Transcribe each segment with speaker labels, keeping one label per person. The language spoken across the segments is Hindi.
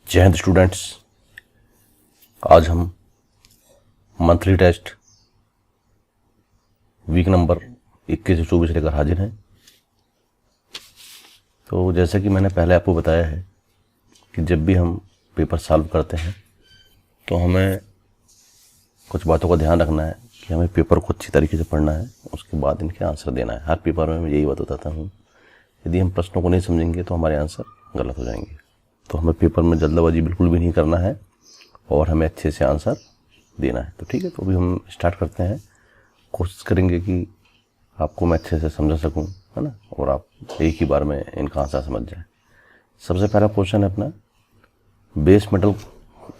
Speaker 1: जय हिंद स्टूडेंट्स। आज हम मंथली टेस्ट वीक नंबर 21 से 24 लेकर हाजिर हैं। तो जैसे कि मैंने पहले आपको बताया है कि जब भी हम पेपर सॉल्व करते हैं तो हमें कुछ बातों का ध्यान रखना है कि हमें पेपर को अच्छी तरीके से पढ़ना है, उसके बाद इनके आंसर देना है। हर पेपर में मैं यही बात बताता हूँ, यदि हम प्रश्नों को नहीं समझेंगे तो हमारे आंसर गलत हो जाएंगे। तो हमें पेपर में जल्दबाजी बिल्कुल भी नहीं करना है और हमें अच्छे से आंसर देना है। तो ठीक है, तो अभी हम स्टार्ट करते हैं। कोशिश करेंगे कि आपको मैं अच्छे से समझा सकूं, है ना, और आप एक ही बार में इनका आंसर समझ जाए। सबसे पहला क्वेश्चन है अपना, बेस मेटल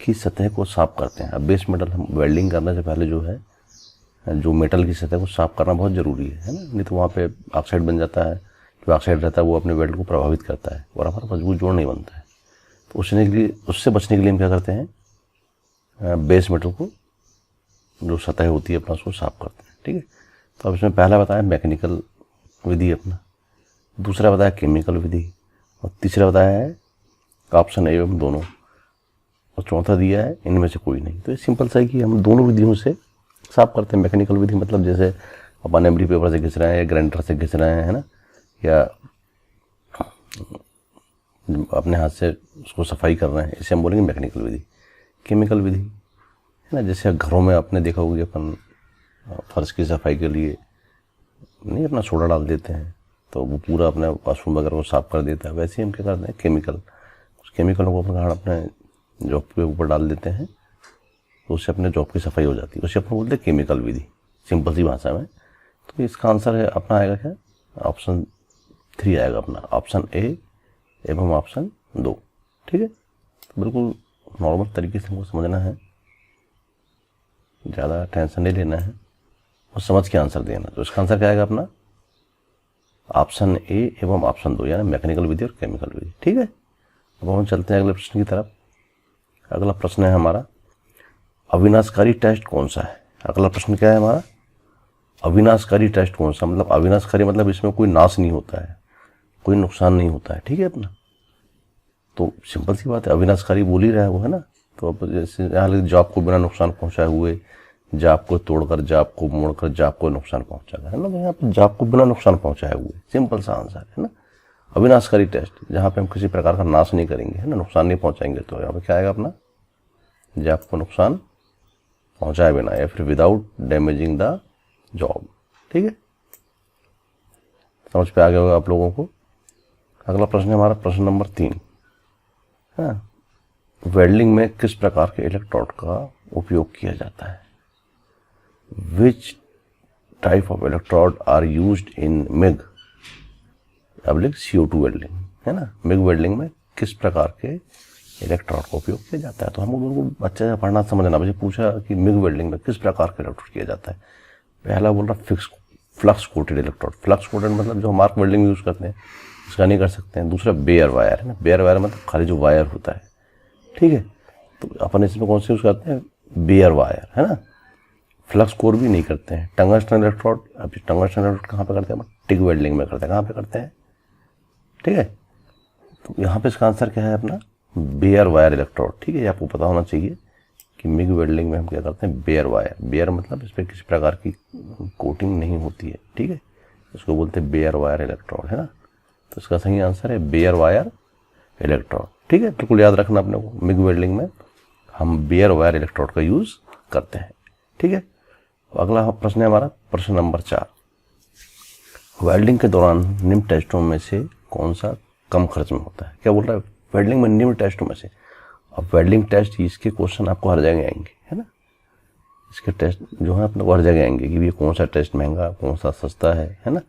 Speaker 1: की सतह को साफ करते हैं। अब बेस मेटल हम वेल्डिंग करने से पहले जो है, जो मेटल की सतह को साफ करना बहुत ज़रूरी है ना, नहीं तो वहाँ पे ऑक्साइड बन जाता है। जो ऑक्साइड रहता है वो अपने वेल्ड को प्रभावित करता है और हमारा मजबूत जोड़ नहीं बनता है। तो उससे बचने के लिए हम क्या करते हैं, बेस मेटल को जो सतह होती है अपना उसको साफ करते हैं। ठीक है, तो अब इसमें पहला बताया मैकेनिकल विधि अपना, दूसरा बताया केमिकल विधि और तीसरा बताया है ऑप्शन ए एवं दोनों, और चौथा दिया है इनमें से कोई नहीं। तो ये सिंपल सा है कि हम दोनों विधियों से साफ करते हैं। मैकेनिकल विधि मतलब जैसे अपन एमरी पेपर से घिस रहे हैं या ग्राइंडर से घिस रहे हैं, है ना, या अपने हाथ से उसको सफाई कर रहे हैं, इसे हम बोलेंगे मैकेनिकल विधि। केमिकल विधि है ना, जैसे घरों में आपने देखा होगा कि अपन फर्श की सफाई के लिए नहीं अपना सोडा डाल देते हैं तो वो पूरा अपने वाशरूम वगैरह को साफ कर देता है। वैसे ही हम क्या करते हैं, केमिकल, उस केमिकलों को अपने जॉब के ऊपर डाल देते हैं तो उससे अपने जॉब की सफाई हो जाती है। उसे अपन बोलते हैं केमिकल विधि, सिंपल सी भाषा में। तो इसका आंसर है अपना आएगा क्या, ऑप्शन 3 आएगा अपना, ऑप्शन ए एवं ऑप्शन 2। ठीक है, तो बिल्कुल नॉर्मल तरीके से हमको समझना है, ज़्यादा टेंशन नहीं लेना है और समझ के आंसर देना। तो इसका आंसर क्या आएगा अपना, ऑप्शन ए एवं ऑप्शन 2, यानी मैकेनिकल विधि और केमिकल विधि। ठीक है, अब हम चलते हैं अगले प्रश्न की तरफ। अगला प्रश्न है हमारा, अविनाशकारी टेस्ट कौन सा है। अगला प्रश्न क्या है हमारा, अविनाशकारी टेस्ट कौन सा। मतलब अविनाशकारी मतलब इसमें कोई नाश नहीं होता है, कोई नुकसान नहीं होता है। ठीक है अपना, तो सिंपल सी बात है, अविनाशकारी बोल ही रहा है वो, है ना। तो अब जैसे यहाँ जाप को बिना नुकसान पहुंचाए हुए, जाप को तोड़कर, जाप को मोड़कर, जाप को नुकसान पहुंचाना, है ना। यहाँ पे जाप को बिना नुकसान पहुंचाए हुए, सिंपल सा आंसर है ना, अविनाशकारी टेस्ट, जहाँ पे हम किसी प्रकार का नाश नहीं करेंगे, है ना, नुकसान नहीं पहुंचाएंगे। तो यहाँ पे क्या आएगा अपना, जाप को नुकसान पहुंचाए बिना, या फिर विदाउट डैमेजिंग द जॉब। ठीक है, समझ पे आ गया होगा आप लोगों को। अगला प्रश्न है हमारा प्रश्न नंबर 3। हाँ, वेल्डिंग में किस प्रकार के इलेक्ट्रोड का उपयोग किया जाता है। Which type of electrode are used in MIG public CO2 welding, है ना। मिग वेल्डिंग में किस प्रकार के इलेक्ट्रोड का उपयोग किया जाता है। तो हम लोगों को अच्छे से पढ़ना समझना। मुझे पूछा कि मिग वेल्डिंग में किस प्रकार के इलेक्ट्रोड किया जाता है। पहला बोल रहा flux coated electrode. Flux coated मतलब जो हम आर्क वेल्डिंग में यूज़ करते हैं उसका नहीं कर सकते हैं। दूसरा बेयर वायर, है ना, बेयर वायर मतलब खाली जो वायर होता है। ठीक है, तो अपन इसमें कौन से यूज़ करते हैं, बेयर वायर, है ना। फ्लक्स कोर भी नहीं करते हैं। टंगस्टन इलेक्ट्रोड, अब टंगस्टन इलेक्ट्रोड कहाँ पे करते हैं, टिग वेल्डिंग में करते हैं। कहाँ पे करते हैं, ठीक है, तो यहाँ पे इसका आंसर क्या है अपना, बेयर वायर इलेक्ट्रोड। ठीक है, ये आपको पता होना चाहिए कि मिग वेल्डिंग में हम क्या करते हैं, बेयर वायर। बेयर मतलब इस पर किसी प्रकार की कोटिंग नहीं होती है। ठीक है, इसको बोलते हैं बेयर वायर इलेक्ट्रोड, है ना। तो इसका सही आंसर है बेयर वायर इलेक्ट्रोड। ठीक है, बिल्कुल याद रखना अपने को, मिग वेल्डिंग में हम बेयर वायर इलेक्ट्रोड का यूज़ करते हैं। ठीक है, अगला प्रश्न है हमारा प्रश्न नंबर 4। वेल्डिंग के दौरान निम्न टेस्टों में से कौन सा कम खर्च में होता है। क्या बोल रहा है, वेल्डिंग में निम्न टेस्टों में से। अब वेल्डिंग टेस्ट, इसके क्वेश्चन आपको हर जगह आएंगे, है ना। इसके टेस्ट जो है अपने को हर जगह आएंगे कि ये कौन सा टेस्ट महंगा, कौन सा सस्ता है ना।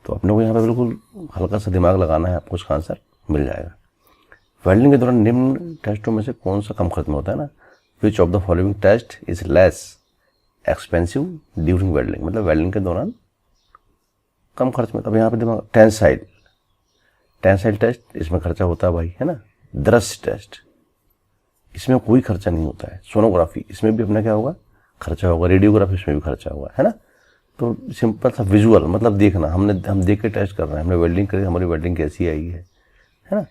Speaker 1: तो अपने को यहाँ पे बिल्कुल हल्का सा दिमाग लगाना है, आपको इसका आंसर मिल जाएगा। वेल्डिंग के दौरान निम्न टेस्टों में से कौन सा कम खर्च में होता है ना। Which of the following test is less expensive during welding, मतलब वेल्डिंग के दौरान कम खर्च में। अब यहाँ पे दिमाग, टेंसाइल टेस्ट, इसमें खर्चा होता है भाई, है ना। दृश्य टेस्ट, इसमें कोई खर्चा नहीं होता है। सोनोग्राफी, इसमें भी अपना क्या होगा, खर्चा होगा। रेडियोग्राफी, इसमें भी खर्चा होगा, है ना। तो सिंपल सा विजुअल, मतलब देखना, हम देख के टेस्ट कर रहे हैं, हमने वेल्डिंग करी, हमारी वेल्डिंग कैसी आई है ना,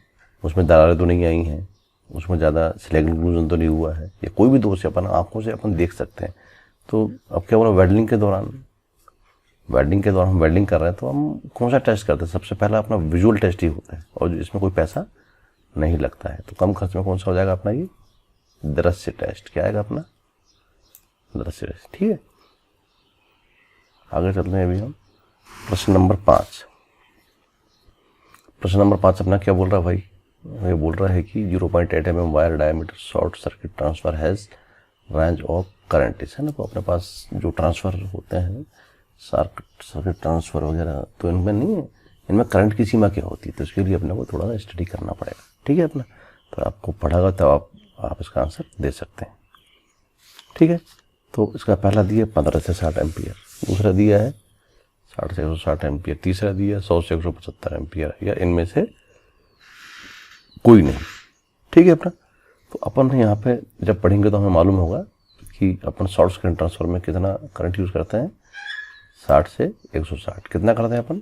Speaker 1: उसमें दरारें तो नहीं आई हैं, उसमें ज़्यादा सिलेक्ट इंक्लूजन तो नहीं हुआ है, या कोई भी दोष अपन आँखों से अपन देख सकते हैं। तो अब क्या बोला, वेल्डिंग के दौरान हम वेल्डिंग कर रहे हैं तो हम कौन सा टेस्ट करते हैं? सबसे पहला अपना विजुअल टेस्ट ही होता है, और इसमें कोई पैसा नहीं लगता है। तो कम खर्च में कौन सा हो जाएगा अपना? ये दृश्य टेस्ट। क्या आएगा अपना? दृश्य टेस्ट। ठीक है, आगे चलते हैं अभी हम प्रश्न नंबर 5। प्रश्न नंबर 5 अपना क्या बोल रहा है भाई? ये बोल रहा है कि 0.8 mm wire diameter short circuit transfer has range of current is, है ना। तो अपने पास जो ट्रांसफर होते हैं सर्किट ट्रांसफर वगैरह, तो इनमें नहीं है, इनमें करंट की सीमा क्या होती है, तो इसके लिए अपने को थोड़ा सा स्टडी करना पड़ेगा। ठीक है अपना, तो आपको पढ़ागा तब आप इसका आंसर दे सकते हैं। ठीक है, तो इसका पहला दिया 15 से 60 एम्पियर, दूसरा दिया है 60 से 160 एम्पियर, तीसरा दिया 100 से 175 एम्पियर, या इनमें से कोई नहीं। ठीक है अपना, तो अपन यहाँ पे जब पढ़ेंगे तो हमें मालूम होगा कि अपन शॉर्ट सर्किट ट्रांसफर में कितना करंट यूज़ करते हैं, 60 से 160। कितना करते हैं अपन?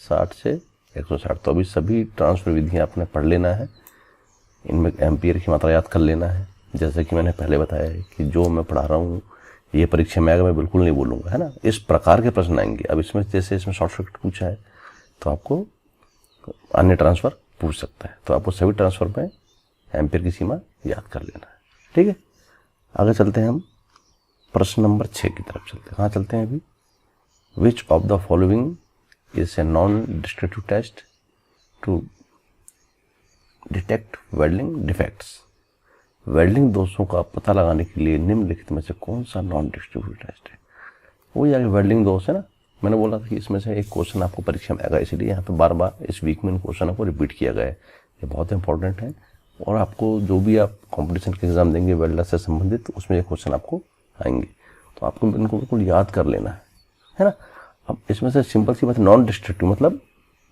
Speaker 1: 60 से 160। तो अभी सभी ट्रांसफर विधियाँ आपने पढ़ लेना है, इनमें एम्पियर की मात्रा याद कर लेना है। जैसे कि मैंने पहले बताया है कि जो मैं पढ़ा रहा हूँ ये परीक्षा में आएगा, मैं बिल्कुल नहीं बोलूँगा, है ना। इस प्रकार के प्रश्न आएंगे। अब इसमें जैसे इसमें शॉर्ट सर्किट पूछा है तो आपको अन्य ट्रांसफ़र पूछ सकता है, तो आपको सभी ट्रांसफ़र में एम्पियर की सीमा याद कर लेना है। ठीक है, आगे चलते हैं हम प्रश्न नंबर 6 की तरफ चलते हैं। कहाँ चलते हैं अभी? Which of the following is a non destructive test to detect welding defects. Welding दोषों का पता लगाने के लिए निम्नलिखित में से कौन सा नॉन डिस्ट्रक्टिव टेस्ट है? वो यार वेल्डिंग दोष है ना। मैंने बोला था कि इसमें से एक क्वेश्चन आपको परीक्षा में आएगा, इसलिए यहाँ पे बार बार इस वीक में इन क्वेश्चन को रिपीट किया गया है। ये बहुत इंपॉर्टेंट है, और आपको जो भी आप कंपटीशन के एग्जाम देंगे वेल्डर से संबंधित, तो उसमें ये क्वेश्चन आपको आएंगे, तो आपको इनको बिल्कुल याद कर लेना है ना। अब इसमें से सिंपल सी बात, नॉन डिस्ट्रक्टिव मतलब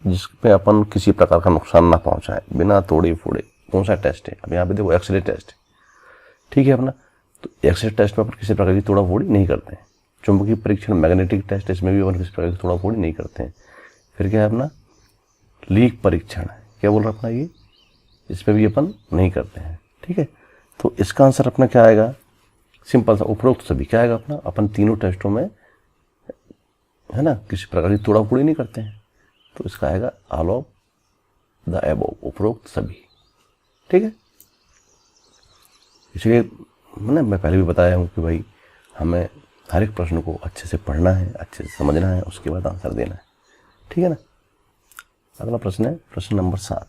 Speaker 1: जिसपे अपन किसी प्रकार का नुकसान ना पहुंचाए, बिना तोड़े फोड़े, कौन सा टेस्ट है? अब यहाँ पे देखो एक्सरे टेस्ट है। ठीक है अपना, तो एक्सरे टेस्ट में अपन किसी प्रकार की तोड़ा फोड़ी नहीं करते हैं। चुंबकीय परीक्षण मैग्नेटिक टेस्ट, इसमें भी अपन किसी प्रकार की तोड़ा फोड़ी नहीं करते हैं। फिर क्या है अपना लीक परीक्षण, क्या बोल रहा अपना ये, इसमें भी अपन नहीं करते हैं। ठीक है, तो इसका आंसर अपना क्या आएगा? सिंपल सा, उपरोक्त सभी। क्या आएगा अपना? अपन तीनों टेस्टों में, है ना, किसी प्रकार की तोड़ा फोड़ी नहीं करते हैं, तो इसका आएगा ऑल ऑफ द अबव, उपरोक्त सभी। ठीक है, इसलिए मैंने मैं पहले भी बताया हूँ कि भाई हमें हर एक प्रश्न को अच्छे से पढ़ना है, अच्छे से समझना है, उसके बाद आंसर देना है। ठीक है ना। अगला प्रश्न है प्रश्न नंबर 7।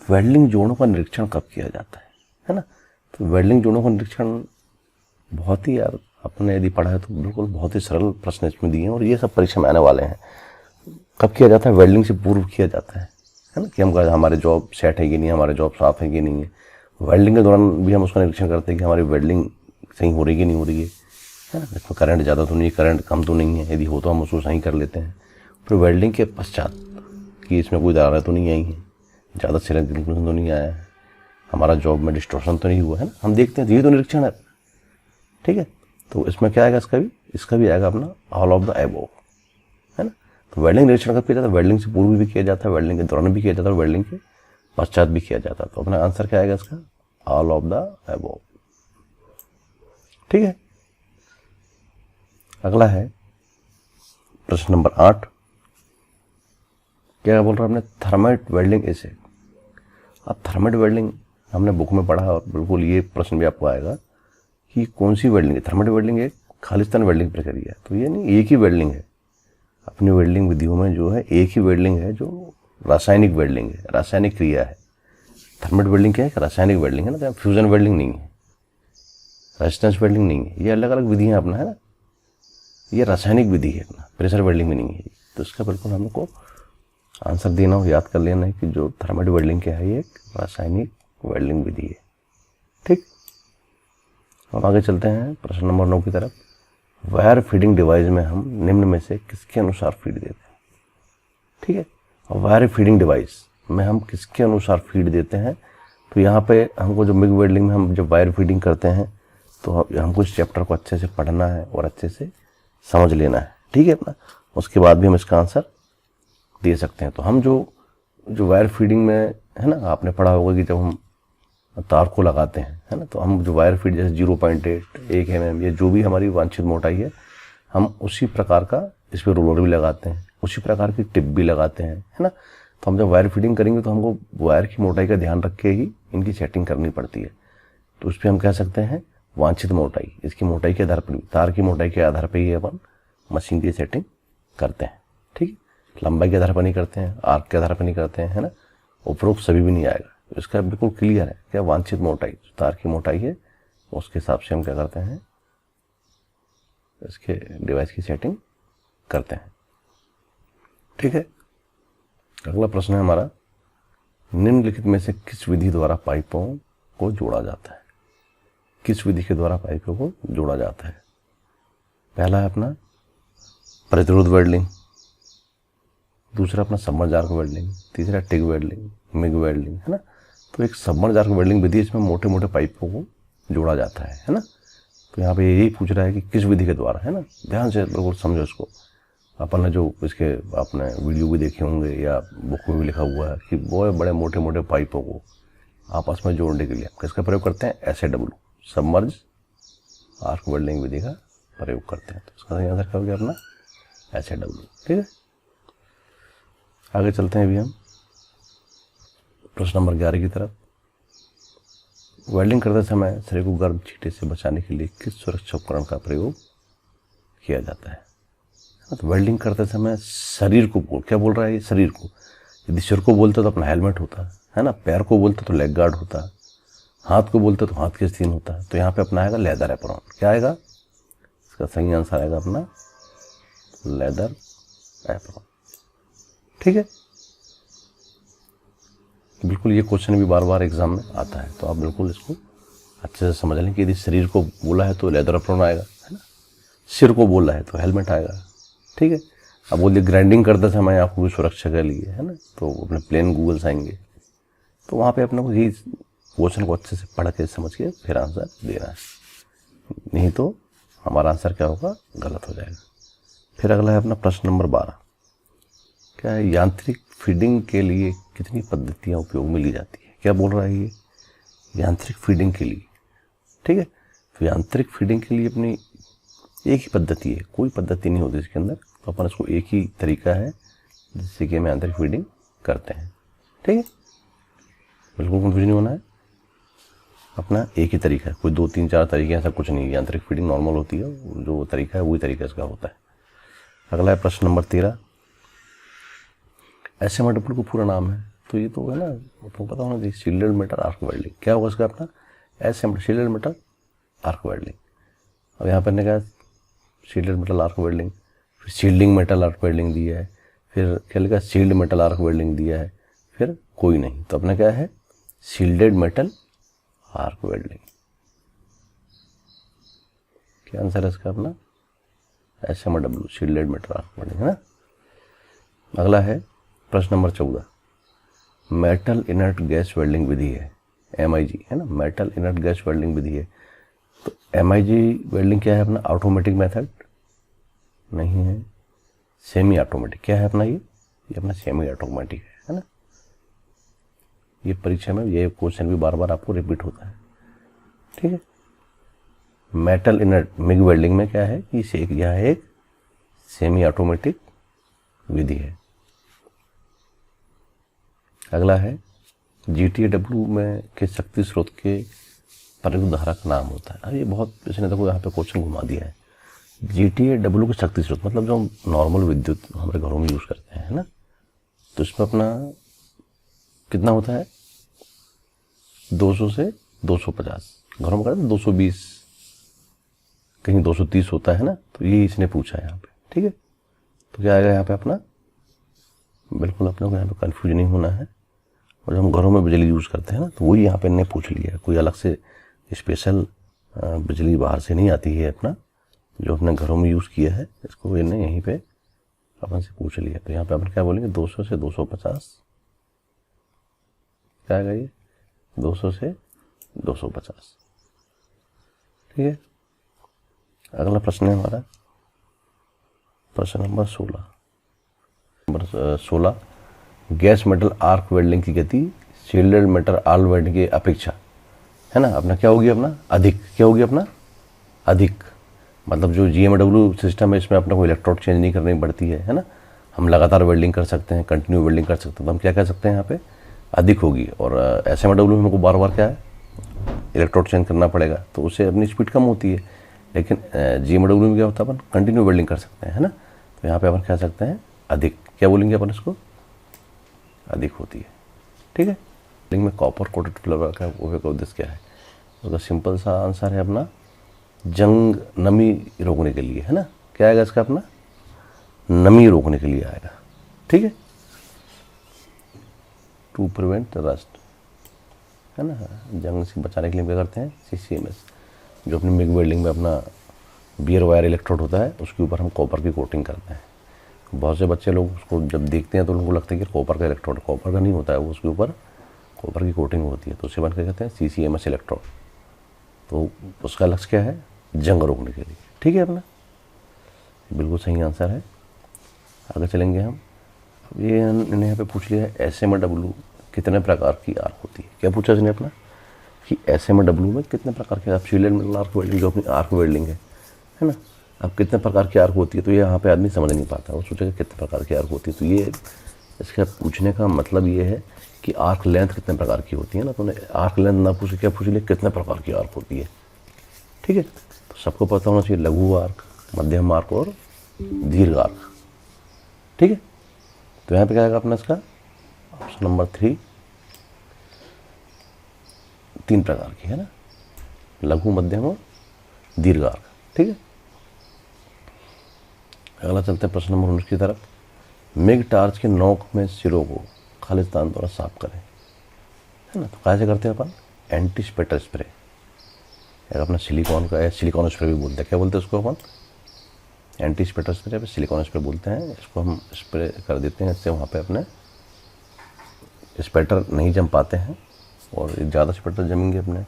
Speaker 1: वेल्डिंग जोड़ों का निरीक्षण कब किया जाता है ना। तो वेल्डिंग जोड़ों का निरीक्षण बहुत ही, यार आपने यदि पढ़ा है तो बिल्कुल बहुत ही सरल प्रश्न इसमें दिए हैं, और ये सब परीक्षा में आने वाले हैं। कब किया जाता है? वेल्डिंग से पूर्व किया जाता है ना, कि हम हमारे जॉब सेट है कि नहीं, हमारे जॉब साफ है कि नहीं है। वेल्डिंग के दौरान भी हम उसका निरीक्षण करते हैं कि हमारी वेल्डिंग सही हो रही है कि नहीं हो रही है ना, इसमें करंट ज़्यादा तो नहीं है, करंट कम तो नहीं है, यदि हो तो हम उसको सही कर लेते हैं। फिर वेल्डिंग के पश्चात कि इसमें कोई दरारें तो नहीं आई हैं, ज़्यादा सिलेक्ट इंक्लूजन तो नहीं आया है, हमारा जॉब में डिस्टॉर्शन तो नहीं हुआ है ना, हम देखते हैं, ये तो निरीक्षण है। ठीक है, तो इसमें क्या आएगा? इसका भी आएगा अपना ऑल ऑफ द अबव, है ना। तो वेल्डिंग निरीक्षण कब किया जाता है? वेल्डिंग से पूर्व भी किया जाता है, वेल्डिंग के दौरान भी किया जाता है, और वेल्डिंग के पश्चात भी किया जाता है। तो अपना आंसर क्या आएगा इसका? All of the above. ठीक है, अगला है प्रश्न नंबर 8। क्या बोल रहा है हमने? थर्माइट वेल्डिंग ऐसे। अब थर्माइट वेल्डिंग हमने बुक में पढ़ा, और बिल्कुल ये प्रश्न भी आपको आएगा कि कौन सी वेल्डिंग है। थर्माइट वेल्डिंग एक खालिस्तान वेल्डिंग प्रक्रिया है, तो ये नहीं एक ही वेल्डिंग है। अपनी वेल्डिंग विधियों में जो है एक ही वेल्डिंग है, जो रासायनिक वेल्डिंग है, रासायनिक क्रिया है। थर्माइट वेल्डिंग क्या है? रासायनिक वेल्डिंग है ना, फ्यूजन वेल्डिंग नहीं है, रेजिस्टेंस वेल्डिंग नहीं है, ये अलग अलग विधि है अपना, है ना। ये रासायनिक विधि है अपना, प्रेशर वेल्डिंग में नहीं है। तो इसका बिल्कुल हमको आंसर देना हो, याद कर लेना है कि जो थर्माइट वेल्डिंग क्या है, ये एक रासायनिक वेल्डिंग विधि है। ठीक, हम आगे चलते हैं प्रश्न नंबर 9 की तरफ। वायर फीडिंग डिवाइस में हम निम्न में से किसके अनुसार फीड देते हैं? ठीक है, वायर फीडिंग डिवाइस में हम किसके अनुसार फीड देते हैं? तो यहाँ पे हमको जो मिग वेल्डिंग में हम जब वायर फीडिंग करते हैं तो हमको इस चैप्टर को अच्छे से पढ़ना है और अच्छे से समझ लेना है। ठीक है अपना, उसके बाद भी हम इसका आंसर दे सकते हैं। तो हम जो वायर फीडिंग में, है ना, आपने पढ़ा होगा कि जब हम तार को लगाते हैं, है ना, तो हम जो वायर फीड जैसे 0.8, 1 mm या जो भी हमारी वांछित मोटाई है, हम उसी प्रकार का इस पर रोलर भी लगाते हैं, उसी प्रकार की टिप भी लगाते हैं, है ना। तो हम जब वायर फीडिंग करेंगे तो हमको वायर की मोटाई का ध्यान रख के ही इनकी सेटिंग करनी पड़ती है। तो उस पर हम कह सकते हैं वांछित मोटाई, इसकी मोटाई के आधार पर, तार की मोटाई के आधार पर ही अपन मशीन की सेटिंग करते हैं, ठीक है। लंबाई के आधार पर नहीं करते हैं, आर्क के आधार पर नहीं करते हैं, है ना, उपरोक्त सभी भी नहीं आएगा। तो इसका बिल्कुल क्लियर है क्या, वांछित मोटाई तार की मोटाई है, उसके हिसाब से हम क्या करते हैं, इसके डिवाइस की सेटिंग करते हैं, ठीक है। अगला प्रश्न है हमारा, निम्नलिखित में से किस विधि द्वारा पाइपों को जोड़ा जाता है, किस विधि के द्वारा पाइपों को जोड़ा जाता है। पहला है अपना प्रतिरोध वेल्डिंग, दूसरा अपना सबमर्ज आर्क वेल्डिंग, तीसरा टिग वेल्डिंग, मिग वेल्डिंग, है ना। तो एक सबमर्ज आर्क वेल्डिंग विधि, इसमें मोटे मोटे पाइपों को जोड़ा जाता है ना। तो यहाँ पे यही पूछ रहा है कि किस विधि के द्वारा, है ना। ध्यान से बिल्कुल समझो इसको। अपन ने जो इसके आपने वीडियो भी देखे होंगे या बुक में भी लिखा हुआ है कि वो बड़े मोटे मोटे पाइपों को आपस में जोड़ने के लिए आप किसका प्रयोग करते हैं, SAW, सबमर्ज आर्क वेल्डिंग विधि का प्रयोग करते हैं। तो इसका सही आंसर क्या हो गया अपना SAW, ठीक है। आगे चलते हैं अभी हम प्रश्न नंबर 11 की तरफ। वेल्डिंग करते समय शरीर को गर्म छींटे से बचाने के लिए किस सुरक्षा उपकरण का प्रयोग किया जाता है। तो वेल्डिंग करते समय शरीर को क्या बोल रहा है, ये शरीर को। यदि सिर को बोलते तो अपना हेलमेट होता है ना, पैर को बोलते तो लेग गार्ड होता है, हाथ को बोलते तो हाथ के स्क्रीन होता है। तो यहाँ पे अपना आएगा लेदर एप्रॉन। क्या आएगा, इसका सही आंसर आएगा अपना लेदर एप्रॉन, ठीक है। बिल्कुल ये क्वेश्चन भी बार बार एग्जाम में आता है, तो आप बिल्कुल इसको अच्छे से समझ लें कि यदि शरीर को बोला है तो लेदर एप्रॉन आएगा, है ना, सिर को बोला है तो हेलमेट आएगा, ठीक है। अब बोलिए ग्राइंडिंग करते समय आपको भी सुरक्षा के लिए, है ना, तो अपने प्लेन गूगल्स आएंगे, तो वहाँ पे अपने को यही क्वेश्चन को अच्छे से पढ़ के समझ के फिर आंसर देना है, नहीं तो हमारा आंसर क्या होगा, गलत हो जाएगा। फिर अगला है अपना प्रश्न नंबर 12। क्या है, यांत्रिक फीडिंग के लिए कितनी पद्धतियाँ उपयोग में ली जाती है। क्या बोल रहा है ये, यांत्रिक फीडिंग के लिए, ठीक है। तो यांत्रिक फीडिंग के लिए अपनी एक ही पद्धति है, कोई पद्धति नहीं होती इसके अंदर। तो अपन इसको एक ही तरीका है जिससे कि हम यांत्रिक फीडिंग करते हैं, ठीक है। बिल्कुल कंफ्यूज नहीं होना है, अपना एक ही तरीका है, कोई 2 3 4 तरीके ऐसा कुछ नहीं। यांत्रिक फीडिंग नॉर्मल होती है, जो तरीका है वही तरीका इसका होता है। अगला है प्रश्न नंबर 13। SMA को पूरा नाम है, तो ये तो है ना, आपको पता होना चाहिए, शील्डेड मेटल आर्क वेल्डिंग। क्या होगा इसका अपना SMA, shielded metal arc welding. अब यहाँ पर ने कहा शील्डेड मेटल आर्क वेल्डिंग, फिर शील्डिंग मेटल आर्क वेल्डिंग दिया है, फिर क्या लिखा, शील्ड मेटल आर्क वेल्डिंग दिया है, फिर कोई नहीं। तो अपना क्या है, शील्डेड मेटल आर्क वेल्डिंग। क्या आंसर है इसका अपना SMA, shielded metal arc welding, है ना। अगला है प्रश्न number 14। Metal inert gas welding विधि है, MIG, है ना, मेटल इनर्ट गैस वेल्डिंग विधि है। तो MIG वेल्डिंग क्या है अपना, ऑटोमेटिक मेथड नहीं है, सेमी ऑटोमेटिक। क्या है अपना ये अपना सेमी ऑटोमेटिक है ना। ये परीक्षा में ये क्वेश्चन भी बार बार आपको रिपीट होता है, ठीक है। मेटल इनर्ट मिग वेल्डिंग में क्या है कि यह एक सेमी ऑटोमेटिक विधि है। अगला है GTAW में के शक्ति स्रोत के प्रयुक्त धारा का नाम होता है। अब ये बहुत, इसने देखो यहाँ पे क्वेश्चन घुमा दिया है। GTAW के शक्ति स्रोत मतलब जो हम नॉर्मल विद्युत हमारे घरों में यूज़ करते हैं ना, तो इसमें अपना कितना होता है, 200 से 250, घरों में करते हैं 220, कहीं 230 होता है ना। तो ये इसने पूछा है यहाँ पे, ठीक है। तो क्या आएगा यहाँ पे अपना, बिल्कुल अपने को यहाँ पे कंफ्यूज नहीं होना है। और जब हम घरों में बिजली यूज़ करते हैं ना, तो वही यहाँ पे इन्हें पूछ लिया है। कोई अलग से स्पेशल बिजली बाहर से नहीं आती है, अपना जो अपने घरों में यूज़ किया है इसको इन्हें यहीं पे अपन से पूछ लिया। तो यहाँ पे अपन क्या बोलेंगे, 200 से 250। क्या आएगा ये, 200 से 250, ठीक है। अगला प्रश्न है हमारा प्रश्न number 16। Gas metal arc welding की गति शील्डेड मेटल आर्क वेल्डिंग की अपेक्षा है ना। अपना क्या होगी, अपना अधिक, क्या होगी अपना अधिक, मतलब जो GMW सिस्टम है इसमें अपने को इलेक्ट्रोड चेंज नहीं करनी पड़ती है ना। हम लगातार वेल्डिंग कर सकते हैं, कंटिन्यू वेल्डिंग कर सकते हैं, तो हम क्या कह सकते हैं यहाँ पे अधिक होगी। और SMW में हमको बार बार क्या है इलेक्ट्रोड चेंज करना पड़ेगा, तो उससे अपनी स्पीड कम होती है। लेकिन GMW में क्या होता है, अपन कंटिन्यू वेल्डिंग कर सकते हैं, है ना। तो यहाँ पे अपन कह सकते हैं अधिक, क्या बोलेंगे अपन इसको, अधिक होती है। ठीक है। वेल्डिंग में कॉपर कोटेड फ्लोर का उद्देश्य क्या है, उसका सिंपल सा आंसर है अपना जंग नमी रोकने के लिए, है ना। क्या आएगा इसका, अपना नमी रोकने के लिए आएगा। ठीक है, टू प्रिवेंट रस्ट, है ना, जंग से बचाने के लिए क्या करते हैं CCMS, जो अपनी मिग वेल्डिंग में अपना बियर वायर इलेक्ट्रोड होता है उसके ऊपर हम कॉपर की कोटिंग करते हैं। बहुत से बच्चे लोग उसको जब देखते हैं तो उनको लगता है कि कॉपर का इलेक्ट्रोड, कॉपर का नहीं होता है वो, उसके ऊपर कॉपर की कोटिंग होती है, तो उसे बन के कहते हैं CCMS इलेक्ट्रोड। तो उसका लक्ष्य क्या है, जंग रोकने के लिए। ठीक है, अपना बिल्कुल सही आंसर है। आगे चलेंगे हम। अब ये इन्होंने यहाँ पे पूछ लिया है SMW कितने प्रकार की आर्क होती है। क्या पूछा इसने अपना कि SMW में कितने प्रकार की, आप सीरियल मिडल आर्क वेल्डिंग जो अपनी आर्क वेल्डिंग है ना, अब कितने प्रकार की आर्क होती है, तो ये यहाँ पे आदमी समझ नहीं पाता, वो सोचेगा कितने प्रकार की आर्क होती है। तो ये इसका पूछने का मतलब ये है कि आर्क लेंथ कितने प्रकार की होती है ना, तो उन्हें आर्क लेंथ ना पूछ, क्या पूछ लिया कितने प्रकार की आर्क होती है। ठीक है, तो सबको पता होना चाहिए लघु आर्क, मध्यम आर्क और दीर्घ आर्क। ठीक है, तो यहाँ पे क्या आएगा अपना इसका ऑप्शन नंबर 3, 3 प्रकार की, है ना, लघु, मध्यम और दीर्घ आर्क। ठीक है, अगला चलते हैं प्रश्न नंबर 19 की तरफ। मिग टार्च के नोक में सिरों को खालिस्तान द्वारा साफ करें, है ना। तो कैसे करते हैं अपन, एंटी स्पेटर स्प्रे, अपना सिलिकॉन का, सिलिकॉन स्प्रे भी बोलते हैं, क्या बोलते हैं उसको अपन, एंटी स्पेटर स्प्रे, सिलिकॉन स्प्रे बोलते हैं। इसको हम स्प्रे कर देते हैं, इससे वहाँ पे अपने स्पेटर नहीं जम पाते हैं, और ज़्यादा स्पेटर जमेंगे अपने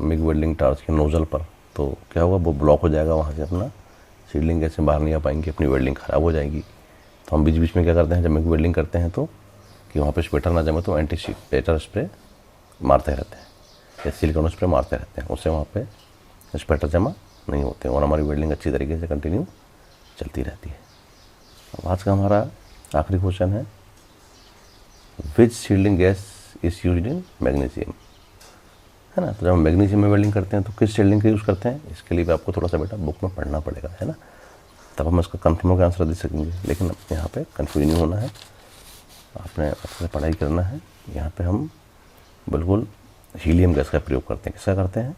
Speaker 1: मिग वेल्डिंग टार्च के नोजल पर, तो क्या होगा, वो ब्लॉक हो जाएगा, वहाँ से अपना सीडलिंग ऐसे बाहर नहीं आ पाएंगी, अपनी वेल्डिंग ख़राब हो जाएगी। तो हम बीच बीच में क्या करते हैं, जब मिग वेल्डिंग करते हैं तो कि वहाँ पे स्पेटर ना जमे, तो एंटी स्पेटर स्प्रे मारते रहते हैं या सिलिकॉन स्प्रे मारते रहते हैं, उससे वहाँ पे स्पेटर जमा नहीं होते और हमारी वेल्डिंग अच्छी तरीके से कंटिन्यू चलती रहती है। अब आज का हमारा आखिरी क्वेश्चन है, which shielding gas is used in magnesium, है ना। तो जब हम मैग्नीशियम में वेल्डिंग करते हैं तो किस सील्डिंग का यूज़ करते हैं, इसके लिए भी आपको थोड़ा सा बेटा बुक में पढ़ना पड़ेगा, है ना, तब हम इसका कंफर्म होकर आंसर दे सकेंगे। लेकिन यहाँ पे कंफ्यूज नहीं होना है, आपने अच्छे से पढ़ाई करना है। यहाँ पे हम बिल्कुल हीलियम गैस का प्रयोग करते हैं। किसका करते हैं,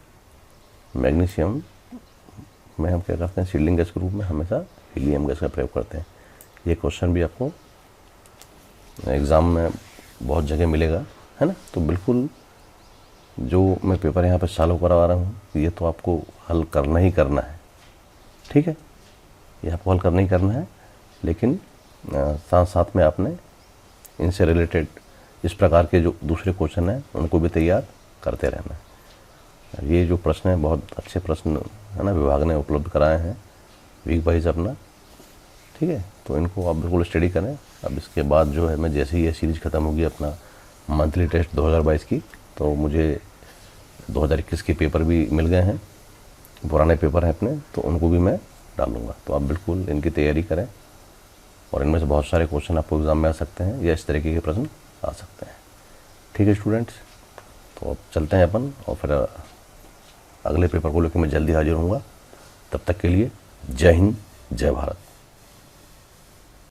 Speaker 1: मैग्नीशियम में हम क्या करते हैं, सील्डिंग गैस के रूप में हमेशा हीलियम गैस का प्रयोग करते हैं। ये क्वेश्चन भी आपको एग्ज़ाम में बहुत जगह मिलेगा, है ना। तो बिल्कुल जो मैं पेपर यहाँ पे सॉल्व करवा रहा हूँ, ये तो आपको हल करना ही करना है। ठीक है, ये आपको हल करना ही करना है, लेकिन साथ साथ में आपने इनसे रिलेटेड इस प्रकार के जो दूसरे क्वेश्चन हैं उनको भी तैयार करते रहना है। ये जो प्रश्न हैं बहुत अच्छे प्रश्न, है ना, विभाग ने उपलब्ध कराए हैं वीक वाइज अपना। ठीक है, तो इनको आप बिल्कुल स्टडी करें। अब इसके बाद जो है, मैं जैसे ही ये सीरीज़ ख़त्म होगी अपना मंथली टेस्ट 2022 की, तो मुझे 2021 के पेपर भी मिल गए हैं, पुराने पेपर हैं अपने, तो उनको भी मैं डालूँगा। तो आप बिल्कुल इनकी तैयारी करें, और इनमें से बहुत सारे क्वेश्चन आपको एग्ज़ाम में आ सकते हैं या इस तरीके के प्रश्न आ सकते हैं। ठीक है स्टूडेंट्स, तो अब चलते हैं अपन, और फिर अगले पेपर को लेकर मैं जल्दी हाजिर होऊंगा। तब तक के लिए जय हिंद, जय भारत।